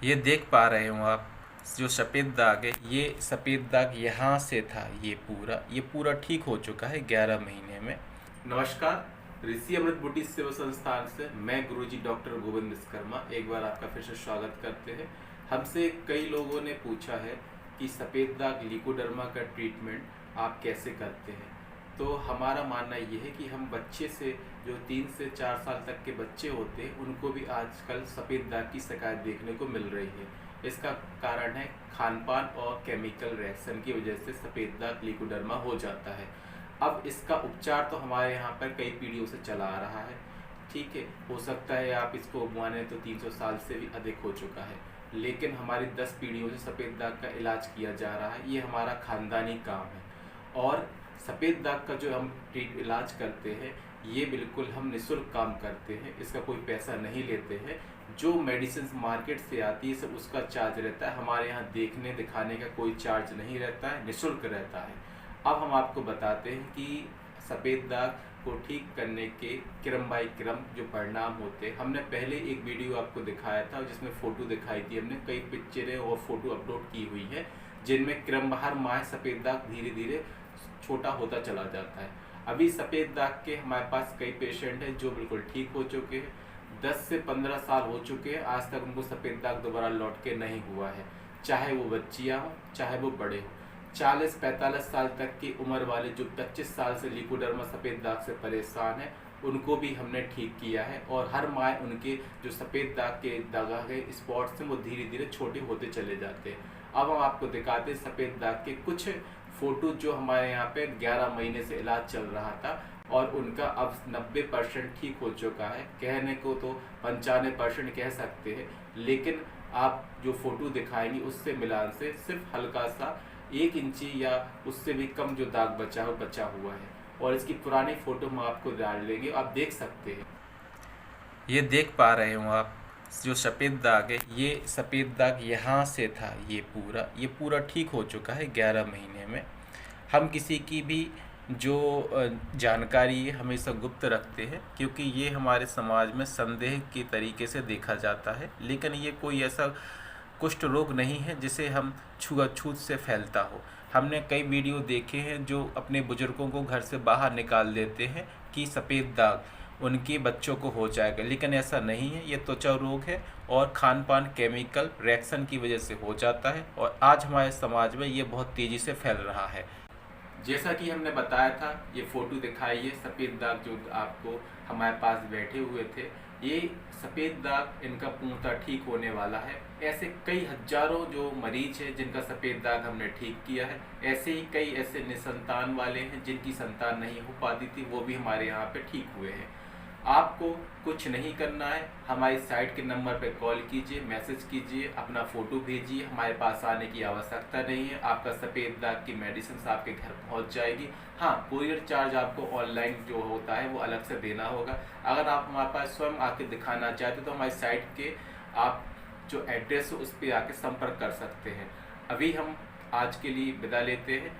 ये देख पा रहे हो आप, जो सफ़ेद दाग है, ये सफ़ेद दाग यहाँ से था। ये पूरा ठीक हो चुका है 11 महीने में। नमस्कार, ऋषि अमृत बुटीक सेवा संस्थान से मैं गुरुजी डॉक्टर गोविंद विश्वकर्मा एक बार आपका फिर से स्वागत करते हैं। हमसे कई लोगों ने पूछा है कि सफ़ेद दाग लिकोडर्मा का ट्रीटमेंट आप कैसे करते हैं। तो हमारा मानना ये है कि हम बच्चे से जो 3 से 4 साल तक के बच्चे होते हैं उनको भी आजकल सफ़ेद दाग की शिकायत देखने को मिल रही है। इसका कारण है खान पान और केमिकल रिएक्शन की वजह से सफ़ेद दाग लिकोडर्मा हो जाता है। अब इसका उपचार तो हमारे यहाँ पर कई पीढ़ियों से चला आ रहा है। ठीक है, हो सकता है आप इसको माने तो 300 साल से भी अधिक हो चुका है, लेकिन हमारी 10 पीढ़ियों से सफ़ेद दाग का इलाज किया जा रहा है। ये हमारा खानदानी काम है और सफ़ेद दाग का जो हम इलाज करते हैं ये बिल्कुल हम निःशुल्क काम करते हैं। इसका कोई पैसा नहीं लेते हैं। जो मेडिसिन मार्केट से आती है सब उसका चार्ज रहता है। हमारे यहाँ देखने दिखाने का कोई चार्ज नहीं रहता है, निःशुल्क रहता है। अब हम आपको बताते हैं कि सफ़ेद दाग को ठीक करने के क्रम बाई क्रम जो परिणाम होते हैं। हमने पहले एक वीडियो आपको दिखाया था जिसमें फ़ोटो दिखाई थी। हमने कई पिक्चरें और फोटो अपलोड की हुई है जिनमें क्रम हर माह सफ़ेद दाग धीरे धीरे छोटा होता चला जाता है। अभी सफ़ेद दाग के हमारे पास कई पेशेंट हैं जो बिल्कुल ठीक हो चुके हैं। 10 से 15 साल हो चुके हैं, आज तक उनको सफ़ेद दाग दोबारा लौट के नहीं हुआ है, चाहे वो बच्चियाँ हों चाहे वो बड़े हों। 40-45 साल तक की उम्र वाले जो 25 साल से लिकोडर्मा सफ़ेद दाग से परेशान हैं उनको भी हमने ठीक किया है और हर माह उनके जो सफ़ेद दाग के दागा के स्पॉट्स हैं वो धीरे धीरे छोटे होते चले जाते हैं। अब हम आपको दिखाते हैं सफ़ेद दाग के कुछ फ़ोटो जो हमारे यहाँ पे 11 महीने से इलाज चल रहा था और उनका अब 90% ठीक हो चुका है। कहने को तो 95% कह सकते हैं, लेकिन आप जो फ़ोटो दिखाएंगे उससे मिलान से सिर्फ हल्का सा 1 इंची या उससे भी कम जो दाग बचा हुआ है। और इसकी पुरानी फ़ोटो हम आपको डाल लेंगे, आप देख सकते हैं। ये देख पा रहे हो आप, जो सफ़ेद दाग है, ये सफ़ेद दाग यहाँ से था। ये पूरा ठीक हो चुका है 11 महीने में। हम किसी की भी जो जानकारी है हमेशा गुप्त रखते हैं क्योंकि ये हमारे समाज में संदेह के तरीके से देखा जाता है, लेकिन ये कोई ऐसा कुष्ठ रोग नहीं है जिसे हम छुआछूत से फैलता हो। हमने कई वीडियो देखे हैं जो अपने बुजुर्गों को घर से बाहर निकाल देते हैं कि सफ़ेद दाग उनके बच्चों को हो जाएगा, लेकिन ऐसा नहीं है। ये त्वचा रोग है और खान पान केमिकल रिएक्शन की वजह से हो जाता है और आज हमारे समाज में ये बहुत तेज़ी से फैल रहा है। जैसा कि हमने बताया था, ये फ़ोटो दिखाई है सफ़ेद दाग जो आपको हमारे पास बैठे हुए थे, ये सफ़ेद दाग इनका पूर्णतः ठीक होने वाला है। ऐसे कई हजारों जो मरीज हैं जिनका सफ़ेद दाग हमने ठीक किया है। ऐसे ही कई ऐसे निसंतान वाले हैं जिनकी संतान नहीं हो पाती थी, वो भी हमारे यहाँ पे ठीक हुए हैं। आपको कुछ नहीं करना है, हमारी साइट के नंबर पे कॉल कीजिए, मैसेज कीजिए, अपना फ़ोटो भेजिए। हमारे पास आने की आवश्यकता नहीं है। आपका सफ़ेद दाग की मेडिसिन आपके घर पहुंच जाएगी। हाँ, कोरियर चार्ज आपको ऑनलाइन जो होता है वो अलग से देना होगा। अगर आप हमारे पास स्वयं आके दिखाना चाहते तो हमारी साइट के आप जो एड्रेस हो उस पर आके संपर्क कर सकते हैं। अभी हम आज के लिए विदा लेते हैं।